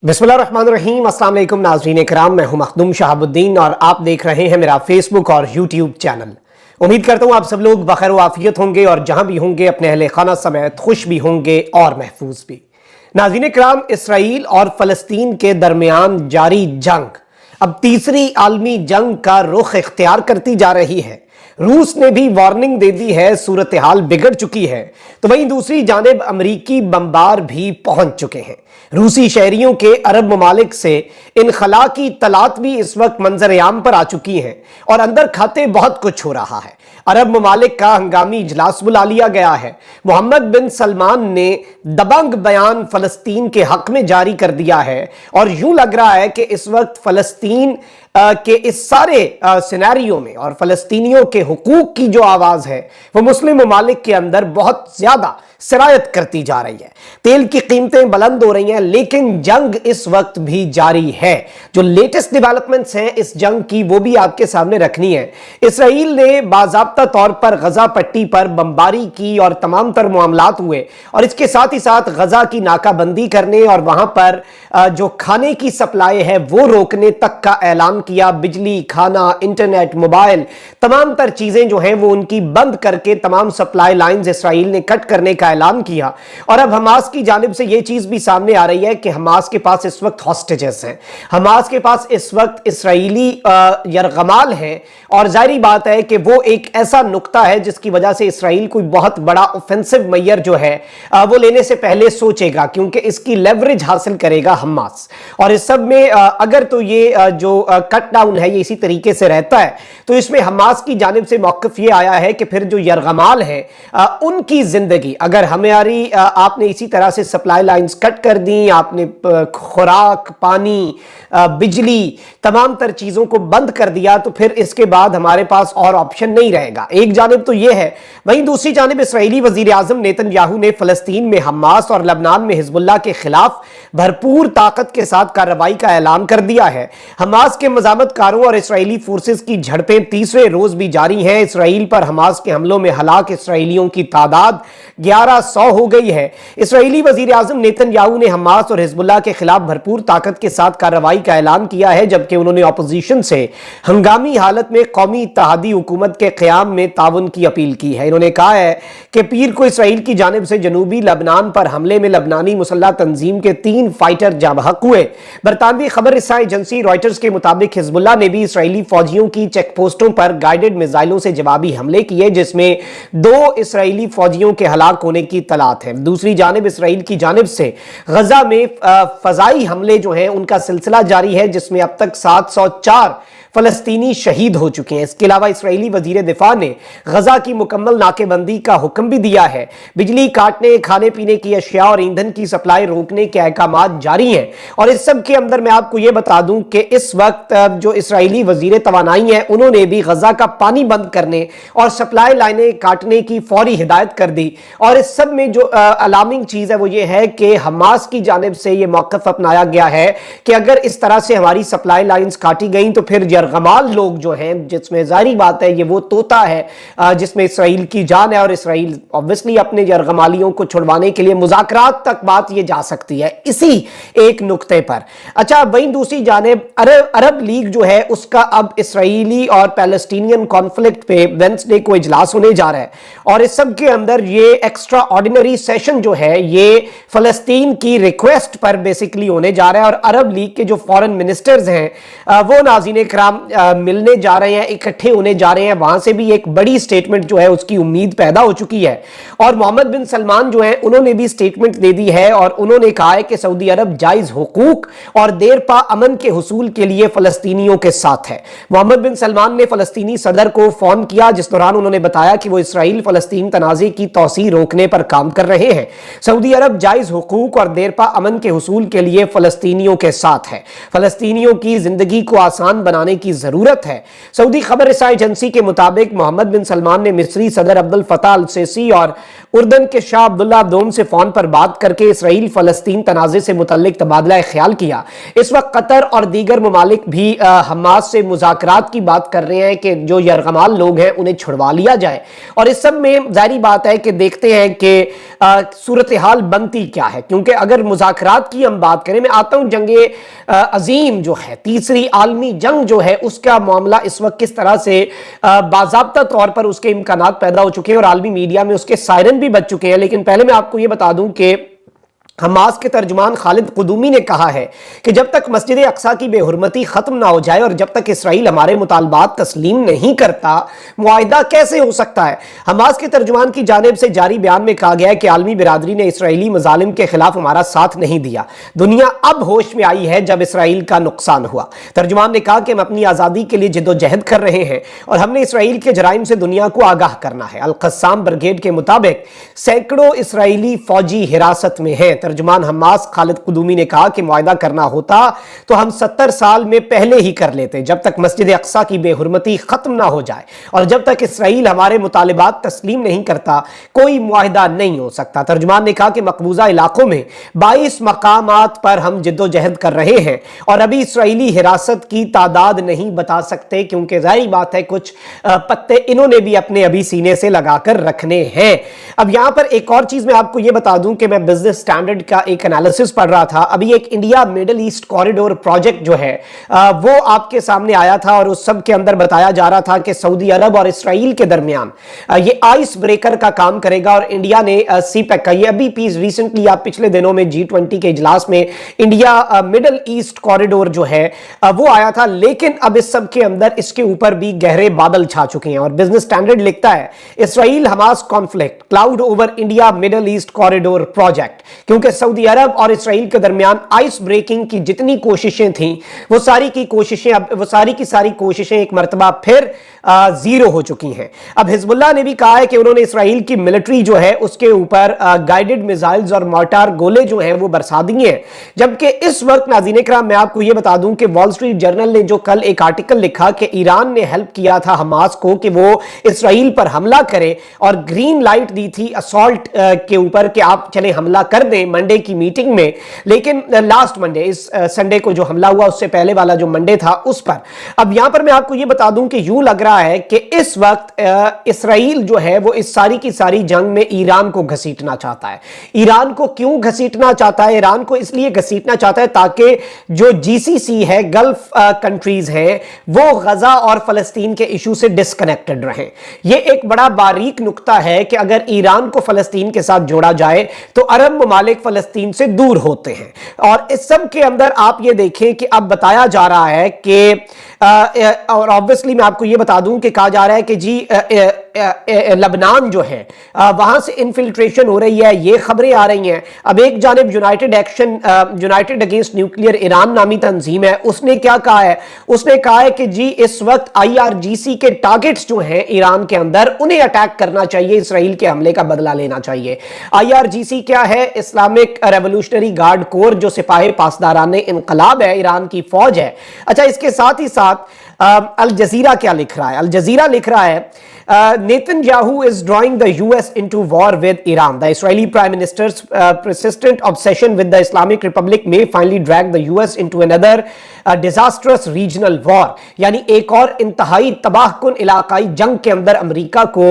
बिस्मिल्लाहिर्रहमानिर्रहीम। अस्सलाम वालेकुम नाज़रीन कराम, मैं हूं मखदूम शहाबुद्दीन और आप देख रहे हैं मेरा फेसबुक और यूट्यूब चैनल। उम्मीद करता हूं आप सब लोग बखैर व आफियत होंगे और जहां भी होंगे अपने अहले खाना समेत खुश भी होंगे और महफूज भी। नाज़रीन कराम, इसराइल और फ़लस्तीन के दरमियान जारी जंग अब तीसरी आलमी जंग का रुख इख्तियार करती जा रही है। रूस ने भी वार्निंग दे दी है, सूरत हाल बिगड़ चुकी है। तो वहीं दूसरी जानिब अमरीकी बमबार भी पहुंच चुके हैं। रूसी शहरियों के अरब ममालिक से इनखला की तलात भी इस वक्त मंजर आम पर आ चुकी हैं और अंदर खाते बहुत कुछ हो रहा है। अरब ममालिक का हंगामी इजलास बुला लिया गया है। मोहम्मद बिन सलमान ने दबंग बयान फलस्तीन के हक में जारी कर दिया है और यूं लग रहा है कि इस वक्त फलस्तीन के इस सारे सिनेरियो में और फलस्तीनियों के हुकूक की जो आवाज है वो मुस्लिम ममालिक के अंदर बहुत ज्यादा सरायत करती जा रही है। तेल की कीमतें बुलंद हो रही हैं, लेकिन जंग इस वक्त भी जारी है। जो लेटेस्ट डेवलपमेंट्स हैं इस जंग की वो भी आपके सामने रखनी है। इसराइल ने बाज़ाब्ता तौर पर गजा पट्टी पर बमबारी की और तमाम तर मामलात हुए और इसके साथ ही साथ गजा की नाकाबंदी करने और वहां पर जो खाने की सप्लाई है वो रोकने तक का ऐलान किया। बिजली, खाना, इंटरनेट, मोबाइल, तमाम तर चीजें जो हैं वो उनकी बंद करके तमाम सप्लाई लाइंस इसराइल ने कट करने का ऐलान किया। और अब हमास की जानिब से यह चीज भी सामने आ रही है कि हमास के पास इस वक्त हॉस्टेजेस हैं, हमास के पास इस वक्त इसराइली यरगमाल हैं और जाहिर बात है कि वो एक ऐसा नुक्ता है जिसकी वजह से इसराइल कोई बहुत बड़ा ऑफेंसिव मैयर जो है वो लेने से पहले सोचेगा, क्योंकि इसकी लेवरेज हासिल करेगा हमास। और इस सब में अगर तो ये जो कट डाउन है ये इसी तरीके से रहता है तो इसमें हमास की जानिब से मौक़िफ़ ये आया है कि फिर जो यरगमाल है उनकी जिंदगी, अगर हमारी आपने इसी तरह से सप्लाई लाइंस कट कर दी, आपने खुराक, पानी, बिजली, तमाम तर चीजों को बंद कर दिया तो फिर इसके बाद हमारे पास और ऑप्शन नहीं रहेगा। एक जानिब तो यह है, वहीं दूसरी जानिब इसराइली वजीर आजम नेतन्याहू ने फलस्तीन में हमास और लबनान में हिजबुल्लाह के खिलाफ भरपूर ताकत के साथ कार्रवाई का ऐलान कर दिया है। हमास के मज़ामतकारों और इसराइली फोर्सेस की झड़पें तीसरे रोज भी जारी हैं। इसराइल पर हमास के हमलों में हलाक इसराइलियों की तादाद 1100 हो गई है। इसराइली वजीर आजम नेतन्याहू ने हमास और हिजबुल्लाह के खिलाफ भरपूर ताकत के साथ कार्रवाई का ऐलान किया है, जबकि उन्होंने अपोजिशन से हंगामी हालत में कौमी इत्तेहादी हुकूमत के क़याम में ताउन की अपील की है। इन्होंने कहा है कि पीर को इसराइल की जानिब से जनूबी लबनान पर हमले में लबनानी मुसल्लह तंजीम के 3 फाइटर जाँ बहक हुए। बरतानवी खबर रसाई एजेंसी रॉयटर्स के मुताबिक हिजबुल्लाह ने भी इसराइली फौजियों की चेक पोस्टों पर गाइडेड मिसाइलों से जवाबी हमले किए, जिसमें 2 इसराइली फौजियों के हलाक होने की तलात है। दूसरी जानिब इसराइल की जानिब से गजा में फजाई हमले जो हैं उनका सिलसिला जारी है, जिसमें अब तक 704 फलस्तीनी शहीद हो चुके हैं। इसके अलावा इसराइली वजीर दिफा ने गजा की मुकम्मल नाकेबंदी का हुक्म भी दिया है। बिजली काटने, खाने पीने की अशिया और ईंधन की सप्लाई रोकने के अहकाम जारी हैं। और इस सब के अंदर मैं आपको यह बता दूं कि इस वक्त जो इसराइली वजीर तवानाई है उन्होंने भी गजा का पानी बंद करने और सप्लाई लाइनें काटने की फौरी हिदायत कर दी। और इस सब में जो अलार्मिंग चीज है वो ये है कि हमास की जानिब से यह मौक़िफ़ अपनाया गया है कि अगर इस तरह से हमारी सप्लाई लाइन्स काटी गई तो फिर यरगमाल लोग जो हैं, जिसमें जाहिर बात है ये वो तोता है जिसमें इसराइल की जान है और इसराइल ऑब्वियसली अपने यरगमालियों को छुड़वाने के लिए मुज़ाकरात तक बात ये जा सकती है इसी एक नुक्ते पर। अच्छा, वहीं दूसरी जानिब अरब लीग जो है उसका अब इसराइली और पैलेस्टीनियन कॉन्फ्लिक्ट पे वेडनेसडे को इजलास होने जा रहा है और इस सब के अंदर ये एक्स्ट्रा ऑर्डिनरी सेशन जो है ये फलस्तीन की रिक्वेस्ट पर बेसिकली होने जा रहा है और अरब लीग के जो फॉरेन मिनिस्टर्स हैं वो नाज़रीन कराम मिलने जा रहे हैं, इकट्ठे होने जा रहे हैं। वहां से भी एक बड़ी स्टेटमेंट जो है उसकी उम्मीद पैदा हो चुकी है और मोहम्मद बिन सलमान जो है उन्होंने भी स्टेटमेंट दे दी है और उन्होंने कहा है कि सऊदी अरब जायज हुकूक और देर पा अमन के हुसूल के लिए फलस्तीनियों के साथ है। मोहम्मद बिन सलमान ने फलस्तीनी सदर को फोन किया, जिस दौरान उन्होंने बताया कि वो इसराइल फलस्तीन तनाज़े की तौसीह रोकने पर काम कर रहे हैं। सऊदी अरब जायज हुकूक और देर पा अमन के हुसूल के लिए फलस्तीनियों के साथ है। फलस्तीनियों की जिंदगी को आसान बनाने की जरूरत है। सऊदी खबर रसाई एजेंसी के मुताबिक मोहम्मद बिन सलमान ने मिस्री सदर अब्दुल फताह अल सीसी और उर्दन के शाह अब्दुल्ला अब्दोन से फोन पर बात करके इसराइल फलस्तीन तनाज़े से मुतल्लिक तबादला ख्याल किया। इस वक्त कतर और दीगर ममालिक भी بھی حماس سے مذاکرات کی بات کر رہے ہیں کہ جو یرغمال لوگ ہیں انہیں چھڑوا لیا جائے، اور اس سب میں ظاہری بات ہے کہ دیکھتے ہیں کہ صورتحال بنتی کیا ہے، کیونکہ اگر مذاکرات کی ہم بات کریں، میں آتا ہوں جنگ عظیم جو ہے، تیسری عالمی جنگ جو ہے، اس کا معاملہ اس وقت کس طرح سے باضابطہ طور پر اس کے امکانات پیدا ہو چکے ہیں اور عالمی میڈیا میں اس کے سائرن بھی بج چکے ہیں۔ لیکن پہلے میں آپ کو یہ بتا دوں کہ حماس کے ترجمان خالد قدومی نے کہا ہے کہ جب تک مسجد اقصیٰ کی بے حرمتی ختم نہ ہو جائے اور جب تک اسرائیل ہمارے مطالبات تسلیم نہیں کرتا، معاہدہ کیسے ہو سکتا ہے؟ حماس کے ترجمان کی جانب سے جاری بیان میں کہا گیا ہے کہ عالمی برادری نے اسرائیلی مظالم کے خلاف ہمارا ساتھ نہیں دیا، دنیا اب ہوش میں آئی ہے جب اسرائیل کا نقصان ہوا۔ ترجمان نے کہا کہ ہم اپنی آزادی کے لیے جد و جہد کر رہے ہیں اور ہم نے اسرائیل کے جرائم سے دنیا کو آگاہ کرنا ہے۔ القسام بریگیڈ کے مطابق سینکڑوں اسرائیلی فوجی حراست میں ہیں۔ ترجمان حماس خالد قدومی نے کہا کہ معاہدہ کرنا ہوتا تو ہم 70 سال میں پہلے ہی کر لیتے، جب تک مسجد اقصیٰ کی بے حرمتی ختم نہ ہو جائے اور جب تک اسرائیل ہمارے مطالبات تسلیم نہیں کرتا کوئی معاہدہ نہیں ہو سکتا۔ ترجمان نے کہا کہ مقبوضہ علاقوں میں 22 مقامات پر ہم جد و جہد کر رہے ہیں اور ابھی اسرائیلی حراست کی تعداد نہیں بتا سکتے، کیونکہ ظاہری بات ہے کچھ پتے انہوں نے بھی اپنے ابھی سینے سے لگا کر رکھنے ہیں۔ اب یہاں پر ایک اور چیز میں آپ کو یہ بتا دوں کہ میں بزنس سٹینڈرڈ کا ایک انالیسس پڑھ رہا تھا، ابھی ایک India Middle East corridor project جو ہے وہ آپ کے سامنے آیا تھا اور اس سب کے اندر بتایا جا رہا تھا کہ سعودی عرب اور اسرائیل کے درمیان یہ آئس بریکر کا کام کرے گا، اور انڈیا نے سی پیک کا یہ ابھی پیس ریسنٹلی آپ پچھلے دنوں میں G20 کے اجلاس میں انڈیا میڈل ایسٹ کوریڈور جو ہے وہ آیا تھا، لیکن اب اس سب کے اندر اس کے اوپر بھی گہرے بادل چھا چکے ہیں، اور بزنس سٹینڈرڈ لکھتا ہے Israel Hamas conflict cloud over India Middle East corridor project, کیونکہ سعودی عرب اور اسرائیل کے درمیان آئس بریکنگ کی جتنی کوششیں تھیں وہ ساری کی ساری کوششیں ایک مرتبہ پھر زیرو ہو چکی ہیں۔ اب حزب اللہ نے بھی کہا ہے کہ انہوں نے اسرائیل کی ملٹری جو ہے اس کے اوپر گائیڈڈ میزائلز اور مارٹار گولے جو ہیں وہ برسا دیے ہیں، جبکہ اس وقت ناظرین اکرام میں آپ کو یہ بتا دوں کہ وال سٹریٹ جرنل نے جو کل ایک آرٹیکل لکھا کہ ایران نے ہیلپ کیا تھا حماس کو کہ وہ اسرائیل پر حملہ کرے اور گرین لائٹ دی تھی اسالٹ کے اوپر کہ آپ چلیں حملہ کر دیں منڈے کی میٹنگ میں، لیکن لاسٹ منڈے اس سنڈے کو جو حملہ ہوا اس سے پہلے والا جو منڈے تھا اس پر۔ اب یہاں پر میں آپ کو یہ بتا دوں کہ یوں لگ رہا ہے کہ اس وقت اسرائیل جو ہے وہ اس ساری کی ساری جنگ میں ایران کو گھسیٹنا چاہتا ہے۔ ایران کو کیوں گھسیٹنا چاہتا ہے؟ ایران کو اس لیے گھسیٹنا چاہتا ہے تاکہ جو GCC ہے، گلف کنٹریز ہیں، وہ غزہ اور فلسطین کے ایشو سے ڈسکنیکٹڈ رہیں۔ یہ ایک بڑا باریک نقطہ ہے کہ اگر ایران کو فلسطین کے ساتھ جوڑا جائے تو عرب ممالک فلسطین سے دور ہوتے ہیں، اور اس سب کے اندر آپ یہ دیکھیں کہ اب بتایا جا رہا ہے کہ اور obviously میں آپ کو یہ بتا دوں کہ کہا جا رہا ہے کہ جی لبنان جو ہے وہاں سے انفلٹریشن ہو رہی ہے، یہ خبریں آ رہی ہیں۔ اب ایک جانب یونائٹڈ اگینسٹ نیوکلیئر ایران نامی تنظیم ہے، اس نے کیا کہا ہے؟ اس نے کہا ہے کہ جی اس وقت IRGC کے ٹارگٹس جو ہیں ایران کے اندر انہیں اٹیک کرنا چاہیے، اسرائیل کے حملے کا بدلہ لینا چاہیے۔ IRGC کیا ہے؟ اسلامک ریولوشنری گارڈ کور، جو سپاہ پاسداران انقلاب ہے، ایران کی فوج ہے۔ اچھا، اس کے ساتھ ہی ساتھ الجزیرہ کیا لکھ رہا ہے؟ الجزیرہ لکھ رہا ہے Netanyahu is drawing the US into war with Iran. The Israeli Prime Minister's persistent obsession with the Islamic Republic may finally drag the US into another disastrous regional war. یعنی ایک اور انتہائی تباہ کن علاقائی جنگ کے اندر امریکہ کو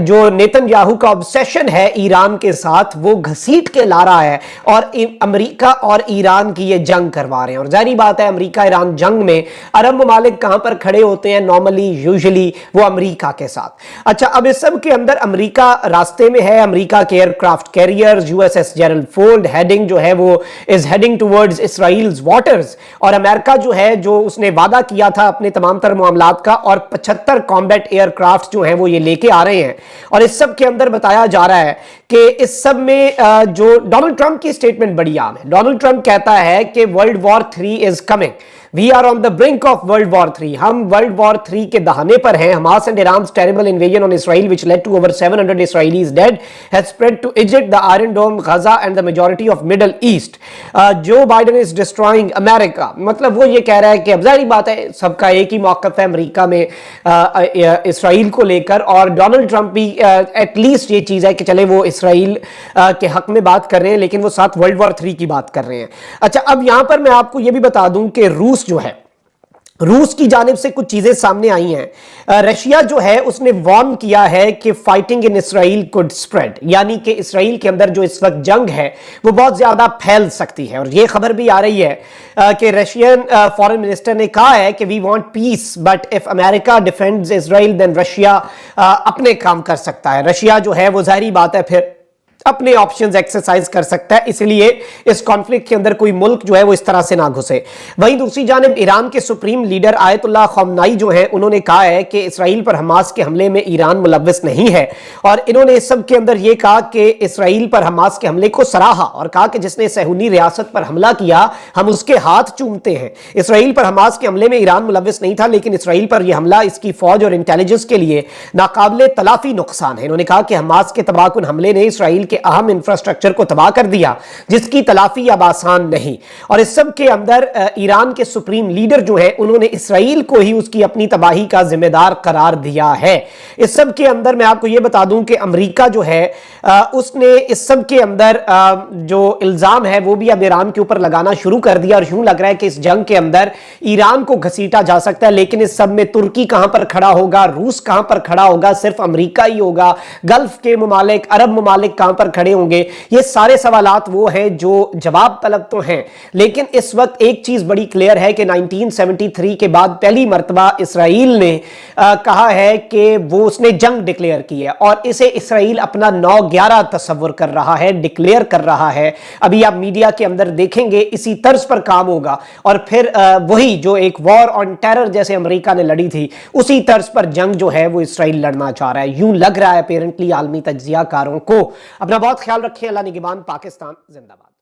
جو نیتن کا obsession ہے ایران کے ساتھ وہ گھسیٹ کے لا رہا ہے، اور امریکہ اور ایران کی یہ جنگ کروا رہے ہیں۔ اور ظاہری بات ہے امریکہ ایران جنگ میں عرب ممالک کہاں پر کھڑے ہوتے ہیں؟ نارملی یوزلی وہ امریکہ کے ساتھ۔ اچھا، اب اس سب کے اندر امریکہ راستے میں ہے، امریکہ کے aircraft carriers USS Gerald Ford heading جو ہے وہ is heading towards Israel's waters، اور امریکہ جو ہے جو اس نے وعدہ کیا تھا اپنے تمام تر معاملات کا، اور 75 کامبیٹ ایئر کرافٹ جو ہیں وہ یہ لے کے آ رہے ہیں۔ اور اس سب کے اندر بتایا جا رہا ہے کہ اس سب میں جو ڈونلڈ ٹرمپ کی سٹیٹمنٹ بڑی عام ہے۔ ڈونلڈ ٹرمپ کہتا ہے کہ World War III is coming. We are on the brink of World War III. ہم World War III کے دہانے پر ہیں۔ Hamas and Iran's terrible invasion on Israel, which led to over 700 Israelis dead, has spread to Egypt, the Iron Dome, Gaza, and the majority of Middle East. Joe Biden is destroying America. مطلب وہ یہ کہہ رہا ہے کہ اب ظاہری بات ہے سب کا ایک ہی موقف ہے امریکہ میں اسرائیل کو لے کر، اور ڈونلڈ ٹرمپ بھی ایٹ لیسٹ یہ چیز ہے کہ چلے وہ اسرائیل کے حق میں بات کر رہے ہیں، لیکن وہ ساتھ World War III کی بات کر رہے ہیں۔ اچھا، اب یہاں پر میں آپ کو یہ بھی بتا دوں کہ روس جو ہے रूस की जानिब से कुछ चीजें सामने आई हैं। रशिया जो है उसने वार्न किया है कि fighting in Israel could spread, यानी कि इसराइल के अंदर जो इस वक्त जंग है वो बहुत ज्यादा फैल सकती है। और ये खबर भी आ रही है कि रशियन फॉरेन मिनिस्टर ने कहा है कि we want peace but if America defends Israel then Russia अपने काम कर सकता है। रशिया जो है वो जाहिर बात है फिर अपने ऑप्शंस एक्सरसाइज कर सकता है, इसलिए इस कॉन्फ्लिक्ट के अंदर कोई मुल्क जो है वो इस तरह से ना घुसे। वहीं दूसरी जानिब ईरान के सुप्रीम लीडर आयतुल्लाह खamenei जो है उन्होंने कहा है कि इसराइल पर हमास के हमले में ईरान मुलव्वस नहीं है, और इन्होंने इस सब के अंदर यह कहा कि इसराइल पर हमास के हमले को सराहा और कहा कि जिसने सहूनी रियासत पर हमला किया हम उसके हाथ चूमते हैं। इसराइल पर हमास के हमले में ईरान मुलव्वस नहीं था, लेकिन इसराइल पर यह हमला इसकी फौज और इंटेलिजेंस के लिए नाकाबिले तलाफी नुकसान है। इन्होंने कहा कि हमास के तबाहकुन हमले ने इसराइल के अहम इंफ्रास्ट्रक्चर को तबाह कर दिया, जिसकी तलाफी अब आसान नहीं। और इस सब के अंदर ईरान के सुप्रीम लीडर जो है उन्होंने इसराइल को ही उसकी अपनी तबाही का जिम्मेदार करार दिया है। इस सब के अंदर मैं आपको यह बता दूं कि अमेरिका जो है उसने इस सब के अंदर जो इल्जाम है वो भी अब ईरान के ऊपर लगाना शुरू कर दिया, और यूं लग रहा है कि इस जंग के अंदर ईरान को घसीटा जा सकता है। लेकिन इस सब में तुर्की कहां पर खड़ा होगा, रूस कहां पर खड़ा होगा, सिर्फ अमेरिका ही होगा, गल्फ के ममालिक, अरब ममालिक कहां पर खड़े होंगे, ये सारे सवालात वो हैं जो जवाब तलब तो हैं। लेकिन इस वक्त एक चीज बड़ी क्लियर है कि 1973 के बाद पहली मर्तबा इसराइल ने कहा है कि वो उसने जंग डिक्लेयर की है, और इसे इसराइल अपना 9/11 तस्वर कर रहा है, डिक्लेयर कर रहा है। अभी आप मीडिया के अंदर देखेंगे इसी तर्ज पर काम होगा, और फिर वही जो एक वॉर ऑन टेरर जैसे अमेरिका ने लड़ी थी उसी तर्ज पर जंग जो है वो इसराइल लड़ना चाह रहा है, यूं लग रहा है अपेरेंटली आलमी तज्जियाकारों को। अपना बहुत ख्याल रखें। अल्लाह निगहबान। पाकिस्तान जिंदाबाद।